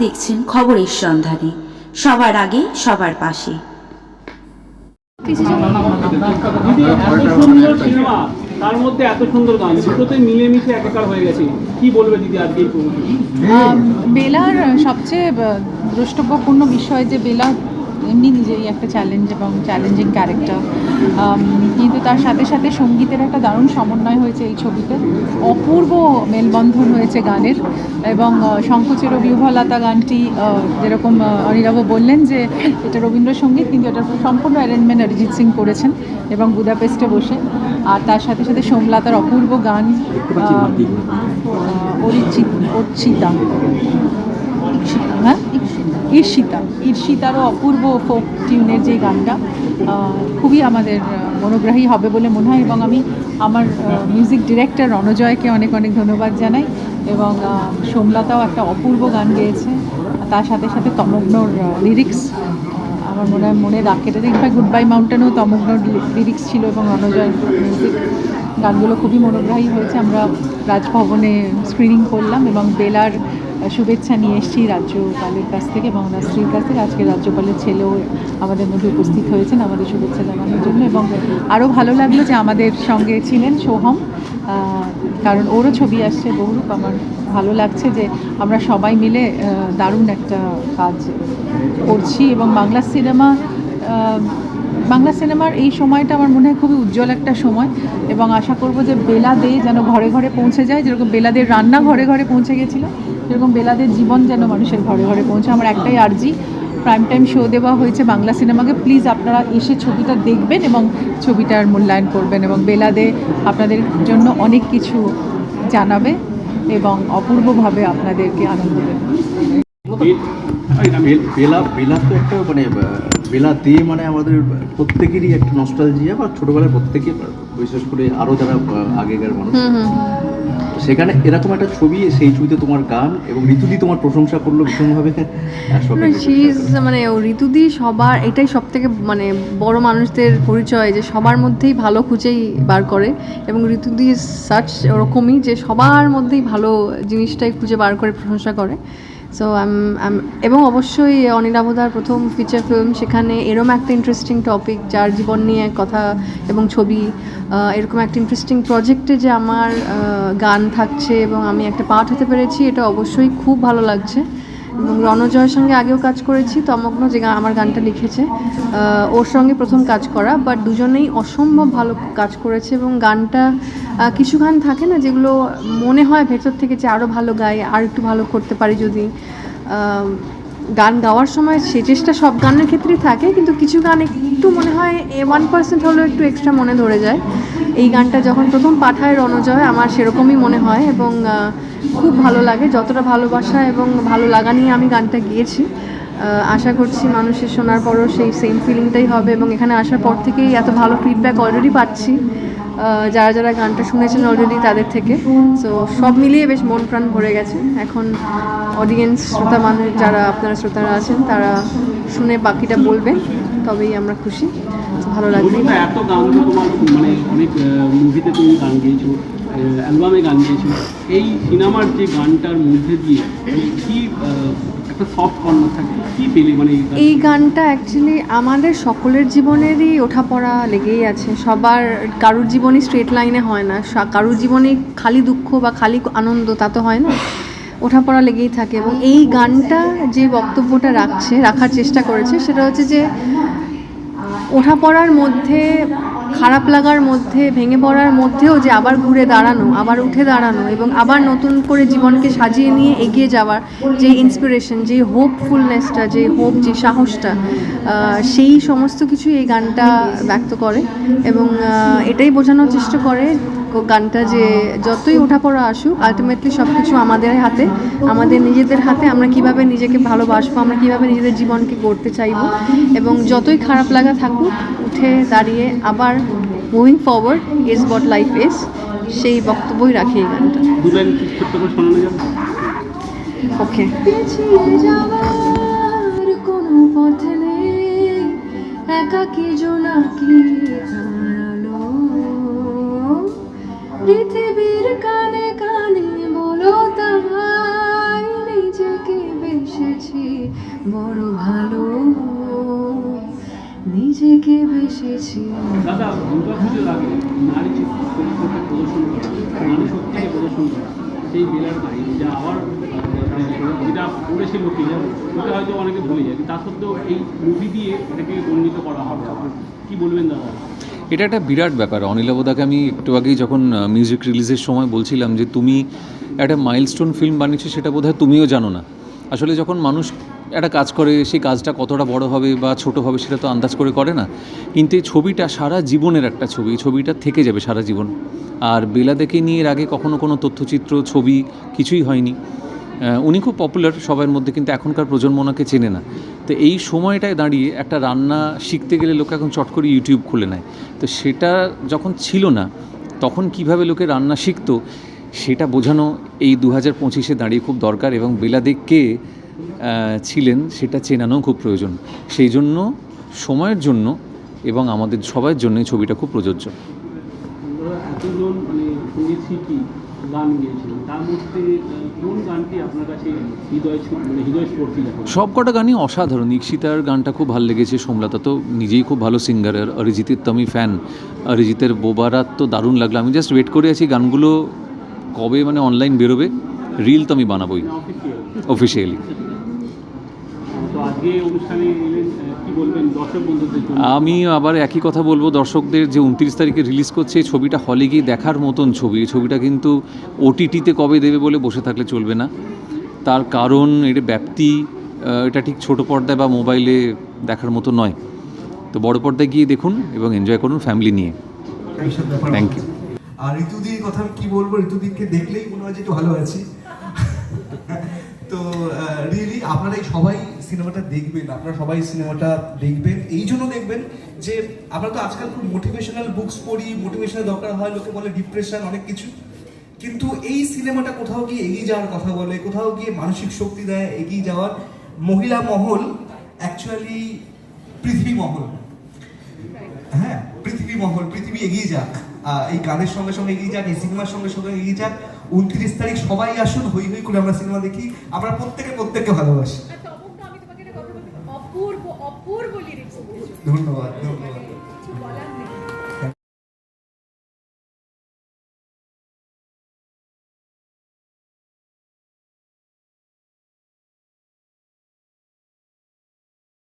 দেখছেন খবরের সন্ধানে, সবার আগে সবার পাশে। দিদি, এত সুন্দর সিনেমা, তার মধ্যে এত সুন্দর গান, দুটোতে মিলেমিশে একাকার হয়ে গেছে। কি বলবে দিদি আজকে এই প্রমোশন? বেলার সবচেয়ে দ্রষ্টব্যপূর্ণ বিষয় যে বেলা এমনি নিজেই একটা চ্যালেঞ্জ এবং চ্যালেঞ্জিং ক্যারেক্টার, কিন্তু তার সাথে সাথে সঙ্গীতের একটা দারুণ সমন্বয় হয়েছে এই ছবিতে। অপূর্ব মেলবন্ধন হয়েছে গানের, এবং শঙ্কুচেরও বিহ্বলতা গানটি যেরকম অনিরাবু বললেন যে এটা রবীন্দ্রসঙ্গীত, কিন্তু এটার সম্পূর্ণ অ্যারেঞ্জমেন্ট অরিজিৎ সিং করেছেন এবং বুদাপেস্টে বসে। আর তার সাথে সাথে সোমলতার অপূর্ব গান ঈর্ষিতারও অপূর্ব ফোক টিউনের যে গানটা খুবই আমাদের মনোগ্রাহী হবে বলে মনে হয়। এবং আমি আমার মিউজিক ডিরেক্টর রণজয়কে অনেক অনেক ধন্যবাদ জানাই। এবং সোমলতাও একটা অপূর্ব গান গেয়েছে। তার সাথে সাথে তমগ্নর লিরিক্স আমার মনে হয় মনে রাখে। ইনফ্যাক্ট গুড বাই মাউন্টেনও তমগ্নর লিরিক্স ছিল এবং রণজয় মিউজিক। গানগুলো খুবই মনোগ্রাহী হয়েছে। আমরা রাজভবনে স্ক্রিনিং করলাম এবং বেলার শুভেচ্ছা নিয়ে এসেছি রাজ্যপালের কাছ থেকে এবং ওনার স্ত্রীর কাছ থেকে। আজকে রাজ্যপালের ছেলেও আমাদের মধ্যে উপস্থিত হয়েছেন আমাদের শুভেচ্ছা জানানোর জন্য। এবং আরও ভালো লাগলো যে আমাদের সঙ্গে ছিলেন সোহম, কারণ ওরও ছবি আসছে বহুরূপ। আমার ভালো লাগছে যে আমরা সবাই মিলে দারুণ একটা কাজ করছি। এবং বাংলা সিনেমার এই সময়টা আমার মনে হয় খুবই উজ্জ্বল একটা সময়। এবং আশা করব যে বেলা দে যেন ঘরে ঘরে পৌঁছে যায়, যেরকম বেলাদের রান্না ঘরে ঘরে পৌঁছে গেছিলো, যেরকম বেলাদের জীবন যেন মানুষের ঘরে ঘরে পৌঁছে। আমার একটাই আর্জি, প্রাইম টাইম শো দেওয়া হয়েছে বাংলা সিনেমাকে, প্লিজ আপনারা এসে ছবিটা দেখবেন এবং ছবিটার মূল্যায়ন করবেন। এবং বেলা দে আপনাদের জন্য অনেক কিছু জানাবে এবং অপূর্বভাবে আপনাদেরকে আনন্দ দেবে। বেলা তো একটা মানে বেলা দে মানে আমাদের প্রত্যেকেরই একটা নস্টালজিয়া, বা ছোটোবেলার প্রত্যেকে, বিশেষ করে আরও যারা আগেকার মানুষ, সেখানে এরকম একটা ছবি, সেই ছবিতে তোমার গান এবং ঋতুদি তোমার প্রশংসা করলো ভীষণভাবে। মানে ঋতুদি সবার, এটাই সব থেকে মানে বড় মানুষদের পরিচয় যে সবার মধ্যেই ভালো খুঁজেই বার করে। এবং ঋতুদি সাচ ওরকমই যে সবার মধ্যেই ভালো জিনিসটাই খুঁজে বার করে প্রশংসা করে। সো এবং অবশ্যই অনিরাবদার প্রথম ফিচার ফিল্ম, সেখানে এরকম একটা ইন্টারেস্টিং টপিক, যার জীবন নিয়ে কথা এবং ছবি, এরকম একটা ইন্টারেস্টিং প্রজেক্টে যে আমার গান থাকছে এবং আমি একটা পার্ট হতে পেরেছি, এটা অবশ্যই খুব ভালো লাগছে। এবং রণজয়ের সঙ্গে আগেও কাজ করেছি, তমগ্ন যে আমার গানটা লিখেছে, ওর সঙ্গে প্রথম কাজ করা, বাট দুজনেই অসম্ভব ভালো কাজ করেছে। এবং গানটা কিছু গান থাকে না যেগুলো মনে হয় ভেতর থেকে যে আরও ভালো গাই, আর একটু ভালো করতে পারি যদি। গান গাওয়ার সময় সে চেষ্টা সব গানের ক্ষেত্রেই থাকে, কিন্তু কিছু গান একটু মনে হয় 1% হলেও একটু এক্সট্রা মনে ধরে যায়। এই গানটা যখন প্রথম পাঠায় রণজয়, আমার সেরকমই মনে হয় এবং খুব ভালো লাগে। যতটা ভালোবাসা এবং ভালো লাগা নিয়ে আমি গানটা গেয়েছি, আশা করছি মানুষের শোনার পরও সেই সেম ফিলিংটাই হবে। এবং এখানে আসার পর থেকেই এত ভালো ফিডব্যাক অলরেডি পাচ্ছি যারা যারা গানটা শুনেছেন অলরেডি তাদের থেকে। সো সব মিলিয়ে বেশ মন প্রাণ ভরে গেছে। এখন অডিয়েন্স, শ্রোতা মানুষ যারা আপনারা শ্রোতারা আছেন, তারা শুনে বাকিটা বলবেন, তবেই আমরা খুশি। ভালো লাগবে। এত গান তো তোমার মানে অনেক মুভিতে তুমি গান গেয়েছো, অ্যালবামে গান গেয়েছো, এই সিনেমার যে গানটার মধ্যে দিয়ে কি একটা সফট কর্নার থাকে, কি পেলে মানে এই গানটা অ্যাকচুয়ালি আমাদের সকলের জীবনেরই ওঠাপড়া লেগেই আছে। সবার, কারুর জীবনই স্ট্রেট লাইনে হয় না, কারুর জীবনে খালি দুঃখ বা খালি আনন্দ তা তো হয় না, ওঠাপড়া লেগেই থাকে। এবং এই গানটা যে বক্তব্যটা রাখার চেষ্টা করেছে, সেটা হচ্ছে যে ওঠাপড়ার মধ্যে, খারাপ লাগার মধ্যে, ভেঙে পড়ার মধ্যেও যে আবার ঘুরে দাঁড়ানো, আবার উঠে দাঁড়ানো এবং আবার নতুন করে জীবনকে সাজিয়ে নিয়ে এগিয়ে যাওয়ার যে ইন্সপিরেশন, যে হোপফুলনেসটা, যে হোপ, যে সাহসটা, সেই সমস্ত কিছু এই গানটা ব্যক্ত করে। এবং এটাই বোঝানোর চেষ্টা করে গানটা যে যতই ওঠাপড়া আসুক, আলটিমেটলি সব কিছু আমাদের হাতে, আমাদের নিজেদের হাতে। আমরা কিভাবে নিজেকে ভালোবাসবো, আমরা কিভাবে নিজেদের জীবনকে গড়তে চাইবো, এবং যতই খারাপ লাগা থাকুক, উঠে দাঁড়িয়ে আবার moving forward is what life is, সেই বক্তব্যই রাখে এই গানটা। ওকে। কোনো পথ নেই, একাকী জোনাকি হারালো, পৃথিবীর কানে কানে বলো তাই, নিজেকে বেশি ভাবছি দাদা দুর্গা পুজোর আগে নারী চরিত্রটা প্রদর্শন করা, নারী শক্তিকে প্রদর্শন করা, সেই বেলার কাহিনী যা আবার যেটা করেছিল কেলার, ওটা হয়তো অনেকে ভুলে যায়, তা সত্ত্বেও এই মুভি দিয়ে এটাকে বর্ণিত করা হবে আবার। কী বলবেন দাদা? এটা একটা বিরাট ব্যাপার। অনিলাবদাকে আমি একটু আগেই যখন মিউজিক রিলিজের সময় বলছিলাম যে তুমি একটা মাইলস্টোন ফিল্ম বানিয়েছো, সেটা বোধহয় তুমিও জানো না। আসলে যখন মানুষ একটা কাজ করে, সেই কাজটা কতটা বড় হবে বা ছোট হবে সেটা তো আন্দাজ করে না, কিন্তু এই ছবিটা সারা জীবনের একটা ছবি, এই ছবিটা থেকে যাবে সারা জীবন। আর বেলাদেকে নিয়ে এর আগে কখনো কোনো তথ্যচিত্র ছবি কিছুই হয়নি। উনি খুব পপুলার সবার মধ্যে, কিন্তু এখনকার প্রজন্ম ওনাকে চেনে না। তো এই সময়টায় দাঁড়িয়ে একটা রান্না শিখতে গেলে লোক এখন চট করে ইউটিউব খুলে নেয়। তো সেটা যখন ছিল না, তখন কিভাবে লোকে রান্না শিখতো সেটা বোঝানো এই 2025-এ দাঁড়িয়ে খুব দরকার, এবং বেলাদেক কে ছিলেন সেটা চেনানো খুব প্রয়োজন। সেই জন্য সময়ের জন্য এবং আমাদের সবার জন্য এই ছবিটা খুব প্রযোজ্য। এতজন মানে সঙ্গীত শিল্পী গান গিয়েছিলেন, তার মধ্যে কোন গানটি আপনার কাছে হৃদয়স্পর্শী লাগে? সব কটা গানই অসাধারণ। ঈক্ষিতার গানটা খুব ভালো লেগেছে, সোমলতা তো নিজেই খুব ভালো সিঙ্গার, আর অরিজিতের তো আমি ফ্যান। অরিজিতের বোবারাত তো দারুণ লাগলো। আমি জাস্ট ওয়েট করে আছি গানগুলো কবে মানে অনলাইন বেরোবে। রিল তো আমি বানাবোই অফিসিয়ালি। তো আজকে অনুষ্ঠানে এলেন, কি বলবেন দর্শক বন্ধুদের জন্য? আমি আবার একই কথা বলবো দর্শকদের, যে 29 তারিখে রিলিজ করছে এই ছবিটা, হলে গিয়ে দেখার মতন ছবি। এই ছবিটা কিন্তু ওটিটিতে কবে দেবে বলে বসে থাকলে চলবে না। তার কারণ এর ব্যাপ্তি, এটা ঠিক ছোট পর্দায় বা মোবাইলে দেখার মতো নয়। তো বড় পর্দায় গিয়ে দেখুন এবং এনজয় করুন ফ্যামিলি নিয়ে। Thank you. আর ঋতুদির কথা আমি কি বলবো, ঋতুদিকে দেখলেই মনে হয় যে একটু ভালো আছি। তো রিয়েলি আপনারা সবাই সিনেমাটা দেখবেন, আপনারা সবাই সিনেমাটা দেখবেন, এই জন্য দেখবেন যে আমরা তো আজকাল খুব মোটিভেশনাল বুকস পড়ি, মোটিভেশনাল দরকার হয়, লোকে বলে ডিপ্রেশন অনেক কিছু, কিন্তু এই সিনেমাটা কোথাও গিয়ে এগিয়ে যাওয়ার কথা বলে, কোথাও গিয়ে মানসিক শক্তি দেয় এগিয়ে যাওয়ার। মহিলা মহল অ্যাকচুয়ালি পৃথিবী মহল, হ্যাঁ পৃথিবী মহল, পৃথিবী এগিয়ে যাক, এই গানের সঙ্গে সঙ্গে এগিয়ে যাক, এই সিনেমার সঙ্গে সঙ্গে এগিয়ে যাক। 29 তারিখ সবাই আসুন, হই হই করে আমরা সিনেমা দেখি, আমরা প্রত্যেককে ভালোবাসি। ধন্যবাদ।